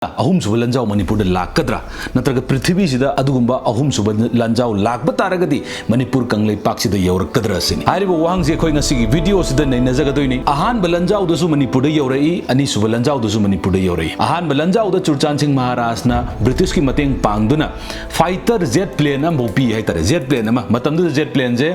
अहुम सुब लंजाव मणिपुर लाकद्रा नत्रग पृथ्वी सिदा अदुगुंबा अहुम सुब लंजाव लाकब तारगदी मणिपुर कंगले पाक्सिदा यौरकद्रा सिनी हारिबो वांगजे खोय ngasi वीडियो सिदा नैनजगदोइनी अहान बलंजाव दसु मणिपुर यौरई अनि सुब लंजाव दसु मणिपुर यौरई अहान बलंजाव द चुरचान सिंह महाराज ना ब्रिटिश की मतेंग पांगदुना फाइटर जेट प्लेन अम बोपी हाइतारे जेट प्लेन अम मतमदु जेट प्लेन जे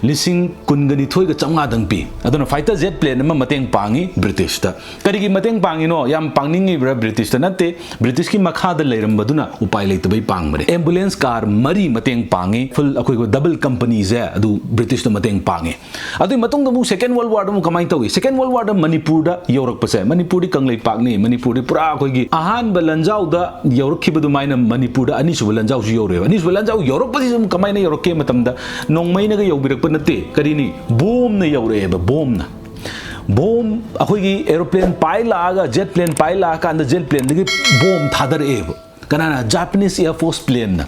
लिसिंग कुनगनी थोय ग चंगा दंग पी अदुना फाइटर जेट प्लेन अम मतेंग पांगी ब्रिटिश ता करिगी मतेंग पांगिनो याम पांगनिंगी ब्रिटिश ता नते ब्रिटिश की मखाद लेरंबदुना उपाय लेतबई पांगमरे एम्बुलेंस कार मरी मतेंग पांगे फुल अखोय को डबल कंपनीज है अदु ब्रिटिश द मतेंग पांगे अदु मतुंग दमु सेकेंड वर्ल्ड वार दमु कमाई तवी सेकेंड वर्ल्ड वार द मणिपुर द यौरक पसे मणिपुर दी कंगले पाकनी मणिपुर दी पुरा अखोय गी अहान बलंजाव द यौरखिबदु माइना मणिपुर द अनिसु बलंजाव जु यौरे अनिसु बलंजाव यौरक पसि सम कमाई ने यौरक के मतम द नोंगमैना ग यौबिरक प नते करिनी बॉम ने यौरे बॉम ना बॉम अखोई एरोप्लेन पाई लागा जेट प्लेन पाई लागा जेट प्लेन दगी बॉम थादरएब कनाना जापानीज एयरफोर्स प्लेन ना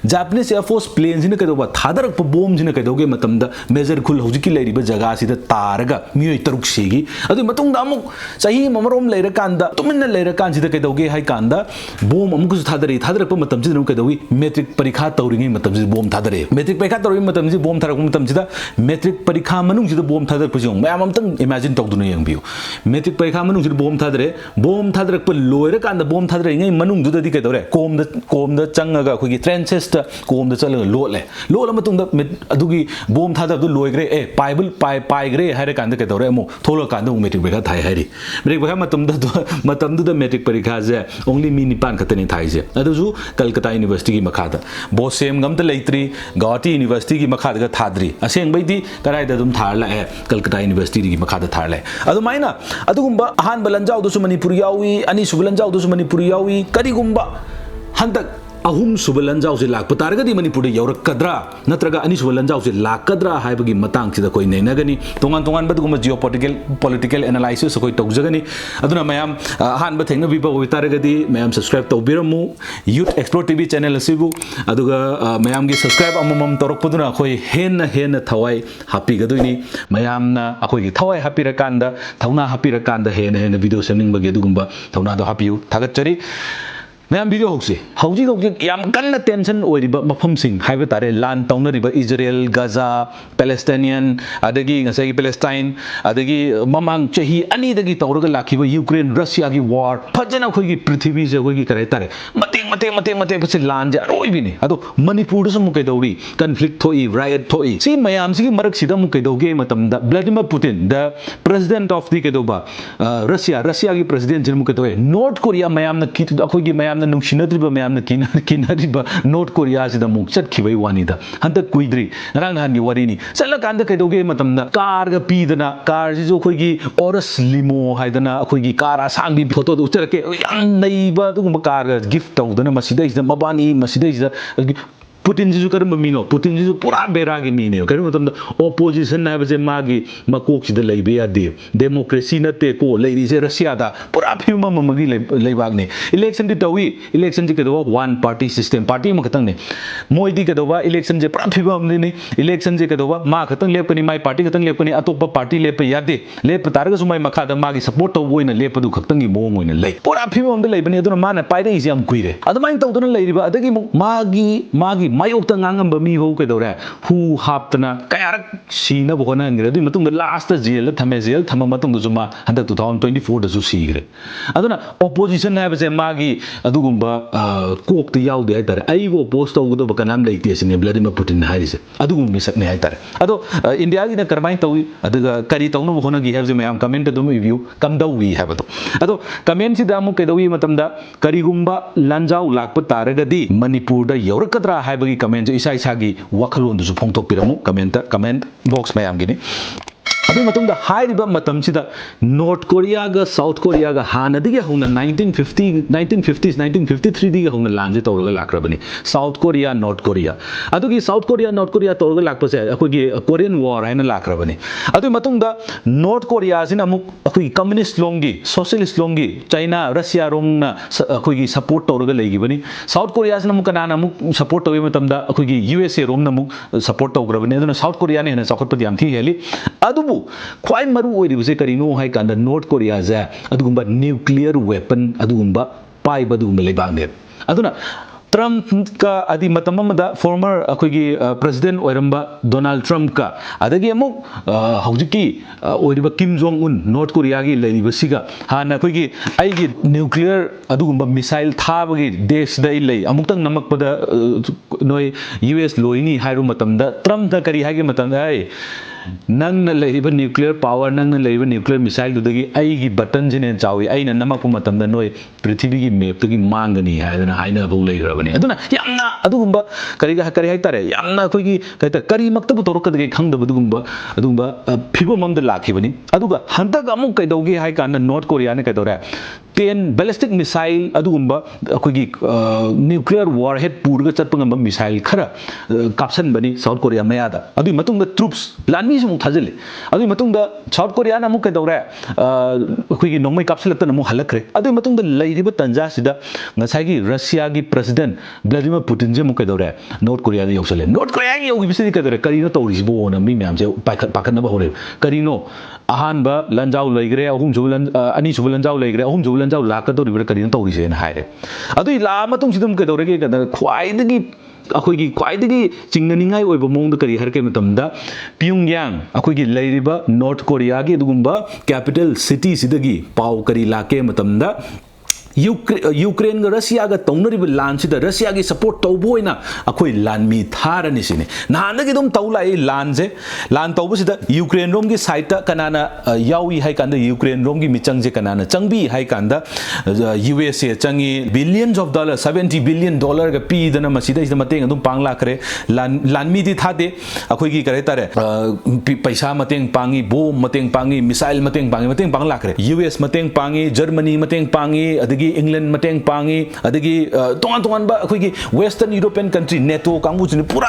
जापानीज एयरफोर्स प्लेन सिन कदोबा थादरक बॉम सिन कदोगे मतमदा मेजर खुल हौजिकी लेरिबा जगह सिदा तारगा मियोय तरुक सेगी अदु मतुंगदा अमुक सही ममरोम लेरकांदा तुमिन्ना लेरकान सिदा कदोगे हाय कांदा बॉम अमुक थादरे थादरक मतम सिदा कदोगी मेट्रिक परीक्षा तौरिंगी मतम सिदा बॉम थादरे मेट्रिक परीक्षा तौरिंगी मतम सिदा बॉम थादरक मतम सिदा मेट्रिक परीक्षा मनुंग सिदा बॉम थादरक पसियों मयाम अमतंग इमेजिन तौदुना यंबियो मेट्रिक परीक्षा मनुंग सिदा बॉम थादरक प लोयरकांदा बॉम थादरे मनुंग दुददी कदोरे कोम द चंगगा अखोगी ट्रेंचेस कोम चल लोले लोगी बोम था लोग्रे ए पाइबल पाइग्रे है कदौरे थोलकान मेट्रिक परीक्षा थाई है मेट्रिक परीक्षा मेट्रिक परीक्षा से ओनली मी निपान खतने थाइसे कलकत्ता यूनिवर्सिटी की मखाद बोसेम गमत लेत्री गुवाहाटी यूनिवर्सिटी की मखाद थाद्री असेंबदी कदाइद थार लाए कलकत्ता यूनिवर्सिटी की मखाद थार लाए अदुमाइना अदुगुंबा अहानबा लंजावदसु मणिपुर यावी अनिसुब लंजावदसु मणिपुर यावी करिगुंबा हंतक अहुम सुब लंजाव से लाख तारगदी मणिपुर यौरकद्रा नत्रगा अनि सुब लंजाव से लाकद्रा हाइबगी मतंग सिदा कोई नैनगनी तोंगान तोंगान बदगुम जियो पॉलिटिकल एनालिसिस कोई तौजगनी अदुना मयाम हान बथेंग बिबा होय तारगदी मयाम सब्सक्राइब तौबिरमु यूथ एक्सप्लोर टीवी चैनल असिबु अदुगा मयाम गी सब्सक्राइब अममम तौरकपदुना कोई हेन थवाई हापिगदुनी मयामना अखोई थवाई हापिरकांदा थौना हापिरकांदा हेन वीडियो सेमिंग बगे दुगुंबा थौना दो हापियु थागतचरी मैम वीडियो होसे हौजी याम कन्न टेंशन ओरिबा मफमसिंग हाइबा तारे लान तौनरिबा इजराइल गाजा पैलेस्टाइनियन अदगी ngасai पैलेस्टाइन अदगी ममांग चही अनि दगी तौरगा लाखिबा यूक्रेन रशिया की वार फजना खोगी पृथ्वी से खोगी करे तारे मते पसे लान जे रोइबिनी अदो मणिपुर सम कैदौरी कन्फ्लिक्ट थोई रायट थोई सी मयाम सिगी मरक सिदा मु कैदौगे मतमदा Vladimir Putin the president of the कैदौबा रशिया की प्रेसिडेंट जिमु कैदौए नॉर्थ कोरिया मयाम न की अखोगी मयाम नुसिनद्रिबा मयाम किनरिबा नॉर्थ कोरिया सिदा मुक चटखिबै वानिदा हंतक कुइद्री नरांग नहानगी वरिनी चलकांदा कैदौगे मतमदा कार गा पीदना कार जिजो खोगी ओरस लिमो हाइदना अखोगी कार आसांगी फोटो उचरके याम नैबा दुगुम कार गा गिफ्ट तौदना मसिदैसिदा मबानी मसिदैसिदा पुतिन जी करम मीनो पुतिन जी पूरा बेरा की मीने कहीं मतलब ओपोजिशन है बजे मागी मकोक सिद लेबे यादे डेमोक्रेसी नते को लेरी से रशिया दा पूरा फिल्म ममगी लेबाग ने इलेक्शन दी तवी इलेक्शन जी के दो वन पार्टी सिस्टम पार्टी म खतंग ने मोय दी के दो इलेक्शन जे पूरा फिल्म ने इलेक्शन जे के दो मा खतंग लेपनी माई पार्टी खतंग लेपनी अतोप पार्टी लेप यादे लेप तारग सुमाई मखा दा मागी सपोर्ट तो बोइना लेप दु खतंग की मोंग ओइना ले पूरा फिल्म दे लेबनी अदुना माना पाइदे इसे हम कुइरे अदमाइन तौदुना लेरिबा अदगी मागी मायोक्ता ngangamb mi ho kedore hu haptana kayarak sina bokona ngire du matung last jail thame jail thama matung du juma handa 2024 da su sigre aduna opposition ha base magi adugumba kok tu yaude ai tare ai bo post ogudo bakanam leite sine Vladimir Putin harise adugum mi sakne ai tare ado India gi na karmai tawi aduga kari tawno bokona gi have mayam comment dum review kam daw wi have ado comment si damu kedawi matamda karigumba lanjau lakpa taragadi Manipur da yaurakadra haibagi comment इसा इसा की वखलों दुसु फोंगतोकपिरमु comment box में आमगिनी अभी मतुंग the हाइरिबा मतम सिदा North Korea गा South Korea गा हानदिगे होना 1950s 1953 दिगे होना लांजे तौरगा लाक्रबनी साउथ कोरिया नॉर्थ कोरिया अदुगी साउथ कोरिया नॉर्थ कोरिया तौरगा लाकपसे अखोगी कोरियन वॉर हैना लाक्रबनी अदु मतुंग द नॉर्थ कोरिया सिना अमुक अखोगी कम्युनिस्ट लोंगी सोशलिस्ट लोंगी चाइना रशिया रोंगना अखोगी सपोर्ट तौरगा लेगिबनी साउथ कोरिया सिना अमुक नाना अमुक सपोर्ट तौवे मतमदा अखोगी यूएसए रोंगना अमुक सपोर्ट तौग्रबनी अदुना साउथ कोरिया ने हेना चौखटपदि याम थी हेली अदुबु ख्वाई मरु ओइरिबसे करिनो हाइ कांदा नॉर्थ कोरिया जा अदुगुंबा न्यूक्लियर वेपन अदुगुंबा पाइब लेबाने अदुना ट्रम्प का अदी मतम अमदा फॉर्मर अखोगी प्रेसिडेंट ओइरंबा डोनाल्ड ट्रम्प का अदगी अमुक हौजिकी ओइरिबा Kim Jong Un North Korea की लेरिबसिगा हाना अखोगी आइगी न्यूक्लियर अदुगुंबा मिसाइल थाबगी देश दा इलै अमुक्तंग नमकपदा नोय यूएस लोइनी हाइरु मतमदा ट्रम्प दा करी हाइगे मतमदा नंगना लेरिबा न्यूक्लियर पावर नंगना लेरिबा न्यूक्लियर मिसाइल दुदगी आइगी बटन जिने चावी आइना नमकपु मतमदा नोय पृथ्वी की मैप तगी मांगनी हाइदना हाइना बौ लेग्रबनी अदुना यामना अदुगुंबा करी हाइतारे यामना अखोगी कइता करी मक्तबु तोरकदगे खंगदबदुगुंबा अदुगुंबा फिबम अमदा लाखिबनी अदुगा हंतक अमुक कइदौगे हाइ काना नॉर्थ कोरिया ने कइदौरे 10 बैलिस्टिक मिसाइल अदुगुंबा अखोगी न्यूक्लियर वॉरहेड पूरगा चटपंगम मिसाइल खरा काप्सन बनी साउथ कोरिया मयादा अदुई मतुंग द ट्रूप्स लानमी से मुक थाजिले अदुई मतुंग द साउथ कोरिया ना मुक कइदौरे अखोगी नोंमै काप्सलतन मुक हलखरे अदुई मतुंग द लैरिबा तंजा सिदा ngसाइगी रशिया की प्रेसिडेंट व्लादिमीर पुतिन जे मुक कइदौरे नॉर्थ कोरिया दा योसले नॉर्थ कोरिया की योगिबिसि कइदौरे करिनो तौरिसिबो ना मी म्याम से पाखनबा होरे करिनो अहानबा लंजाव लैग्रे अहुमजुब अनिसुब लंजाव लैग्रे अहुमजुब लंजाव लाकदौरिबा करिनो तौरिसे ना हाइरे अदुई ला मतुंग सिदम कइदौरेगे कदा ख्वाइदगी अखोगी ख्वाइदगी चिंगनिंगाई ओइबा मोंग करी हरके मतमदा प्योंगयांग अखोगी लैरिबा नॉर्थ कोरिया की दुगुंबा कैपिटल सिटी सिदगी पाव करी लाके मतमदा यूक्रेन का रशिया का तौनरिब लान सिदा रशिया की सपोर्ट तौबोइना अखोई लानमी थारनी सिने नानगी दुम तौलाई लान से लान तौबसिदा यूक्रेन रोम की साइड कनाना यावी हाइ कांदा यूक्रेन रोम की मिचंग जे कनाना चंगबी हाइ कांदा यूएसए चंगी बिलियंस ऑफ डॉलर $70 बिलियन का पी दना मसिदा इस मतेंग अदुम पांगला करे लानमी दी थादे अखोई की करे तारे पैसा मतेंग पांगी बोम मतेंग पांगी मिसाइल मतेंग पांगला करे यूएस मतेंग पांगी जर्मनी मतेंग पांगी अदगी इंग्लैंड मतेंग पांगी अदगी तोंगान तोंगान बा अखोगी वेस्टर्न यूरोपियन कंट्री नेटो कांगुजिन पूरा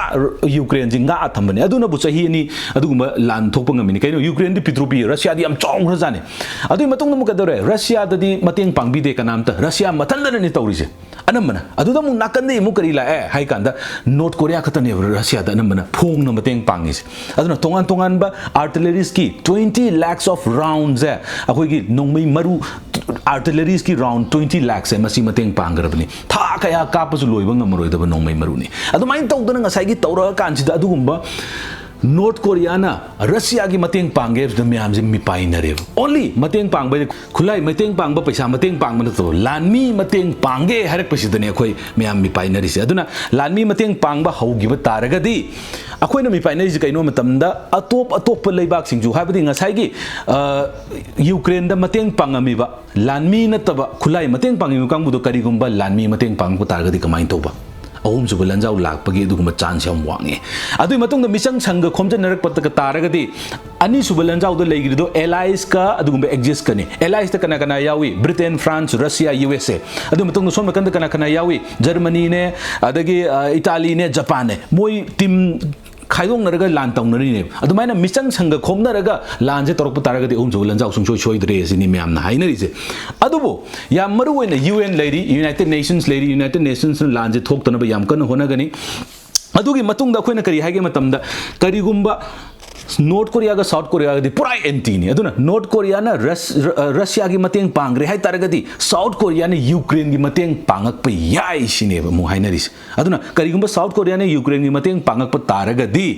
यूक्रेन जिंगा थंबने अदुना बु चही नि अदुगुंबा लान थोकप ngami कइनो यूक्रेन दि पित्रुपी रशिया दि am चौंग रजाने अदुई मतुंग मुक दरे रशिया दि मतेंग पांगबी दे कनामता रशिया मथंदन नि तौरिसे अनमना अदुदा मु नाकंदे मु करी लाए हाइ कांदा नॉर्थ कोरिया खतने रशिया दा अनमना फोंग न मतेंग पांगिसे अदुना तोंगान तोंगान बा आर्टिलरीज की 20 lakhs of rounds है अखोगी नोंमै मरु आर्टिलरीज की राउंड 20 lakhs है मसी मतेंग पांगरबनी था कया कापसु लोइबा ngमरोइदबा नोंमै मरुनी अदुमाइन तौदना ngसाइगी तौरा कांसिदा अदुगुंबा नॉर्थ कोरिया ना रशिया की मतेंग पांगे म्याम से मिपाइनरे ओनली मतेंग पांग खुलाई मतेंग पांग पैसा मतेंग पांग तो लानमी मतेंग पांगे हरक पसिदने अखोई म्याम मिपाइनरी से अदुना लानमी मतेंग पांग हौगिब तारगदी अखोइना मिपाइनरी से कइनो मतमदा अतोप लेबाक सिंजु हाबदी ngसाइगी यूक्रेन दा मतेंग पांगमिबा लानमी नतबा खुलाई मतेंग पांगिमु कांगबुदो करिगुंबा लानमी मतेंग पांग तारगदी कमाइन तोबा अहुमजुब लंजाव लापगी दुगुम चांस हम वांगे अदुई मतुंग मिचंग संग खोमजनरक पतक तारगदी अनिसुब लंजाव दो लेगिरिदो एलाइज का अदुगुम एग्जिस्ट कने एलाइज त कना कना यावी ब्रिटेन फ्रांस रशिया यूएसए अदु मतुंग सोम कंद कना कना यावी जर्मनी ने अदगी इटाली ने जापान ने मोई टीम खाइदोंनरगा लान तौनरिने अदुमाइना मिचंग संग खोमनरगा लान जे तोरक तारगदी उमजो लंजाव सुंसोय सोइद्रे सिनि म्यामना हाइनरिसे अदुबो या मरुवेना यूएन लेरी यूनाइटेड नेशंस लान जे थोक्तनबा याम कन होनगनी अदुगी मतुंग अखोइना करी हाइगे मतमदा करिगुंबा नॉर्थ कोरिया का साउथ कोरिया का पूरा एंटी ने अदुना नॉर्थ कोरिया ना रशिया की मतेंग पांगरे हाइ तारगदी साउथ कोरिया ने यूक्रेन की मतेंग पांगक पे याइ सिने मु हाइनरिस अदुना करिगुंबा साउथ कोरिया ने यूक्रेन की मतेंग पांगक पे तारगदी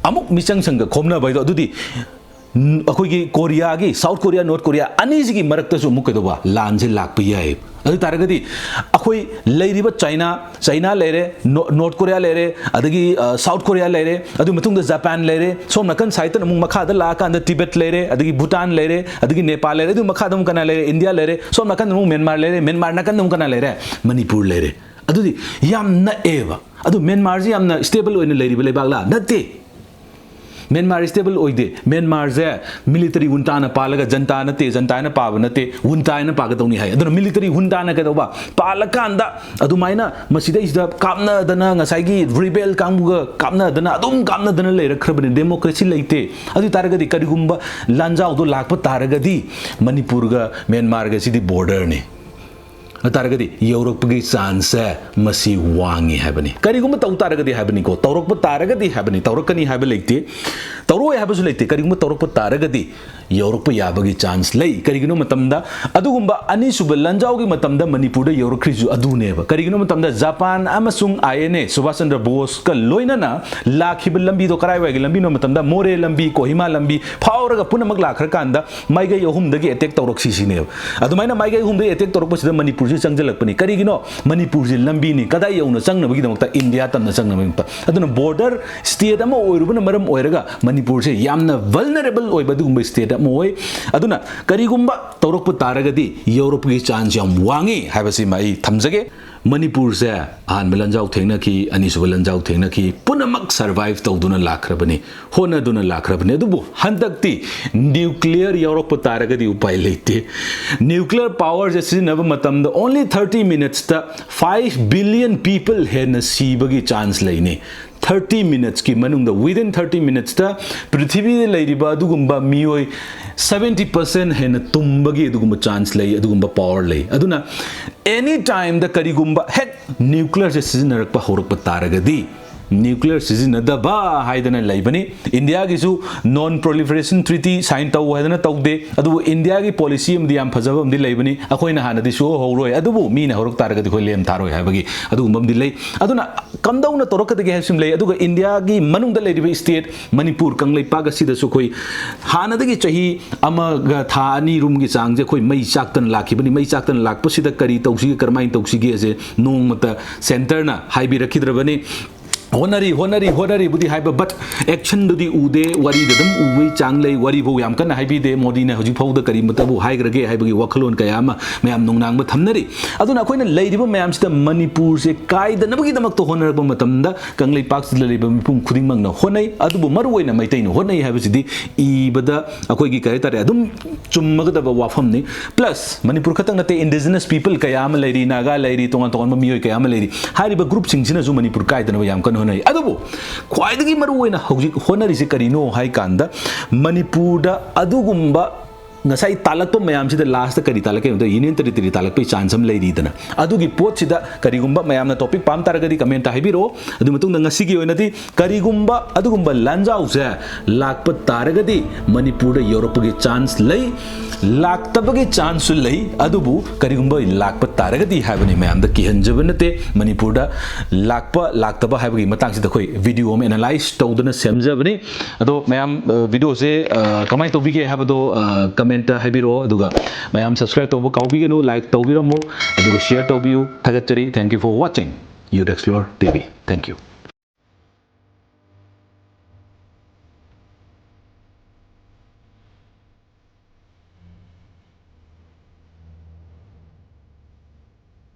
अमुक मिचंग संग खोमना बाइदो अदुदी अखोगी कोरिया की साउथ कोरिया नॉर्थ कोरिया अनीजी की मरक्तसु मुक कदोबा लान से लाक पे याइ अदु तारगदी अखोई लेरिबा चाइना लेरे नॉर्थ कोरिया लेरे अदगी साउथ कोरिया लेरे अदु मतुंग जापान लेरे सोम नकन साइतन मुंग मखा दा लाका अंद तिब्बत लेरे अदगी भूटान लेरे अदगी नेपाल लेरे अदु मखा दम कना लेरे इंडिया लेरे सोम नकन मुंग म्यांमार नकन दम कना लेरे मणिपुर लेरे अदुदी याम न एवा अदु म्यांमार जी याम न स्टेबल ओइन लेरिबा लेबागला नते म्यांमार स्टेबल ओइदे म्यांमार जे मिलिटरी हुंटाना पालगा जनताना पाब नते हुंटाना पागदौनी हाय अदुना मिलिटरी हुंटाना कदौबा पालकांदा अदुमाइना मसिदा इजदा कामना दना ngसाइगी रिबेल कांगुगा कामना दना अदुम कामना दना लेरखरबने डेमोक्रेसी लेते अदु तारगदी करिगुंबा लांजाव दो लाखप तारगदी मणिपुर गा म्यांमार गा सिदी बॉर्डर ने तारगदी यूरोप की चांस है मसी वांगी है बनी करिगुम तौ तारगदी है बनी को तौरक तारगदी है बनी तौरकनी है लेते तौरोय हाबसु लेते करिगुम तौरप तारगदी यौरप याबगी चांस लई करिगिनो मतमदा अदुगुम्बा अनी सुब लंजाओगी मतमदा मणिपुर यौरख्रिजु अदुनेबा करिगिनो मतमदा जापान अमसुंग आईएनए सुभाष चंद्र बोस का लोइनना लाखिब लंबी दो कराय वागी लंबी नो मतमदा मोरे लंबी कोहिमा लंबी फावरगा पुनमक लाखर कांदा माइगे यहुमदगी अटैक तौरक्सी सिनेब अदुमाइना माइगे यहुमदगी अटैक तौरकपसिदा मणिपुर से चंगजलकपनि करिगिनो मणिपुर से लंबी नि कदाई यौना चंगनबगी दमकता इंडिया तमना चंगनबगी अदुना बॉर्डर स्टेट अमा ओइरुबना मरम ओइरगा मणिपुर से यामना वल्नरेबल ओइबदुगुम्बा स्टेट मोय अदुना करिगुम्बा तौरप तारगदी यूरोप की चांस याम वांगी हाइबसी माई थमजगे मणिपुर से अहम लंजाउ थेंनखी अनीसुब लंजाउ थेंनखी पुनमक सर्वाइव तौदुना लाखरबनी होनदुना लाखरबनी अदुबु हंदक्ति न्यूक्लियर यूरोप तारगदी उपाय लेते न्यूक्लियर पावर जे सिजनब मतमद ओनली 30 मिनट्स ता 5 बिलियन पीपल हेन सीबगी चांस लेने 30 मिनट्स की मनुंग विदिन 30 मिनट्स ता पृथ्वी लेरिबा अदुगुम्बा मियोय 70% हेन तुम्बगी अदुगुम्बा चांस ले अदुगुम्बा पावर ले अदुना एनी टाइम द करिगुम्बा हेक न्यूक्लियर से सिजनरकपा होरकपा तारगदी न्यूक्लियर सिजनदबा हाइदना लेबनी इंडिया की नॉन प्रोलिफरेशन ट्रीटी साइन तौ हाइदना तौदे अदुबु इंडिया की पॉलिसी अमदि याम फजब अमदि लेबनी अखोइना हानदि सो होरोय अदुबु मीना होरक तारगदि खoi लेम थारोय हाइबगी अदुगुम्बा अमदि ले अदुना कमदौना तोरकदि हाइसिम ले अदुगा इंडिया की मनुंगदा लेरिबा स्टेट मणिपुर कंगलैपाग सिदसु खoi हानदगी चही अमगा था अनि रूम की चांगजे खoi मई चाक्तन लाखिबनी मई चाक्तन लाखपसिदा करी तौसी करमाइन तौसीगे असे नोंगमता सेंटरना हाइबि रखिद्रबनी होनरी बुद्धि हाइब बट एक्शन दुदी उदे वरी दम उवे चांगले वरी भो याम कन हाइबी दे मोदी ने हजि फौद करी मतबु हाइग्रगे हाइबगी वखलोन कया मयाम नोंगनांग थमनरी अदुना अखोइना लेरिबा मयाम सिदा मणिपुर से काइदनबगी दमक तो होनरबा मतमदा कंगलै पाक सिदा लेरिबा मिपुम खुदिंग मंगना होनै अदुबु मरुओइना मैतैनो होनै हाइबसिदि इबदा अखोइगी काय तारे अदुम चुम्मगदबा वाफमनि प्लस मणिपुर खतंग नते इंडिजिनस पीपल कया म लेरि नागा लेरि तोंगन तोंगन मियोय कया म लेरि हारिबा ग्रुप सिंगसिना जु मणिपुर काइदनबा याम कन होनै अदुबु ख्वाइदगी मरुओइना हौजिक होनरिसे करिनो हाइ कांदा मणिपुरदा अदुगुम्बा ngasai talakpa mayam sida last kari talak ke union territory talak pe chance am lei ridana adugi pot sida karigumba mayam na topic pam taragadi comment haibiro adu matung ngasi gi oinati karigumba adugumba lanjau se lakpa taragadi manipur da europe ge chance lei laktabagi chance lei adubu karigumba lakpa taragadi haibani mayam da kihanjabanate manipur da laktaba haibagi matang sida khoi video am analyze tawdana semjabani ado mayam video se kamai tobige habado comment हाइबिरो अदुगा मयाम subscribe तौब काउबिगनु like तौबिरमु अदुगा share तौबियु थगचरी thank you for watching youth explore TV thank you